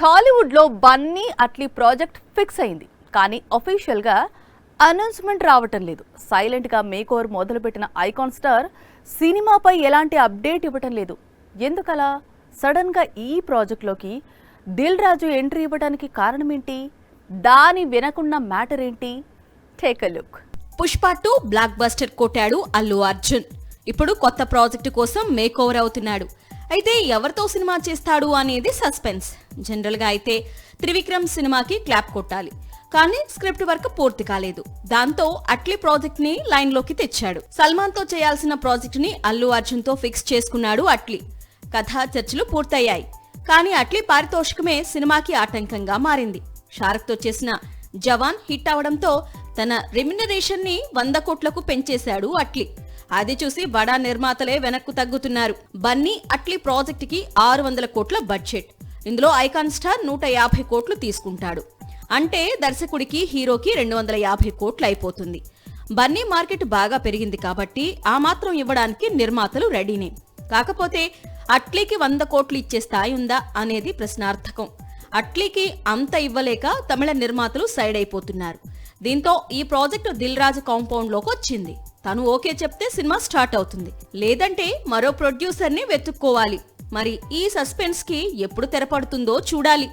టాలీవుడ్ లో Bunny Atlee project fix అయింది. కానీ అఫీషియల్ గా అనౌన్స్మెంట్ రావటం లేదు. సైలెంట్ గా మేక్ ఓవర్ మొదలుపెట్టిన ఐకాన్ స్టార్ సినిమాపై ఎలాంటి అప్డేట్ ఇవ్వటం లేదు. ఎందుకలా? సడన్ గా ఈ ప్రాజెక్ట్ లోకి దిల్ రాజు ఎంట్రీ ఇవ్వడానికి కారణం ఏంటి? దాని వెనకున్న మ్యాటర్ ఏంటి? Take a look. Pushpa 2 block buster కొట్టాడు అల్లు అర్జున్. ఇప్పుడు కొత్త ప్రాజెక్టు కోసం మేక్ ఓవర్ అవుతున్నాడు. అయితే ఎవరితో సినిమా చేస్తాడు అనేది సస్పెన్స్. జనరల్ గా అయితే త్రివిక్రమ్ సినిమాకి క్లాప్ కొట్టాలి, కానీ స్క్రిప్ట్ వర్క్ పూర్తి కాలేదు. దాంతో అట్లీ ప్రాజెక్ట్ ని లైన్ లోకి తెచ్చాడు. సల్మాన్ తో చేయాల్సిన ప్రాజెక్ట్ ని అల్లు అర్జున్ తో ఫిక్స్ చేసుకున్నాడు అట్లీ. కథా చర్చలు పూర్తయ్యాయి, కానీ అట్లీ పారితోషికమే సినిమాకి ఆటంకంగా మారింది. షారుఖ్ తో చేసిన జవాన్ హిట్ అవడంతో తన రెమ్యునరేషన్ ని 100 కోట్లకు పెంచేశాడు అట్లీ. అది చూసి బడా నిర్మాతలే వెనక్కు తగ్గుతున్నారు. బన్నీ అట్లీ ప్రాజెక్ట్ కి 600 కోట్ల బడ్జెట్. ఇందులో ఐకాన్ స్టార్ 150 కోట్లు తీసుకుంటాడు. అంటే దర్శకుడికి, హీరోకి 250 కోట్లు అయిపోతుంది. బన్నీ మార్కెట్ బాగా పెరిగింది కాబట్టి ఆ మాత్రం ఇవ్వడానికి నిర్మాతలు రెడీనే. కాకపోతే అట్లీకి 100 కోట్లు ఇచ్చే స్థాయి ఉందా అనేది ప్రశ్నార్థకం. అట్లీకి అంత ఇవ్వలేక తమిళ నిర్మాతలు సైడ్ అయిపోతున్నారు. దీంతో ఈ ప్రాజెక్టు దిల్ రాజు కాంపౌండ్ లోకి వచ్చింది. తను ఓకే చెప్తే సినిమా స్టార్ట్ అవుతుంది, లేదంటే మరో ప్రొడ్యూసర్ ని వెతుక్కోవాలి. మరి ఈ సస్పెన్స్ కి ఎప్పుడు తెరపడుతుందో చూడాలి.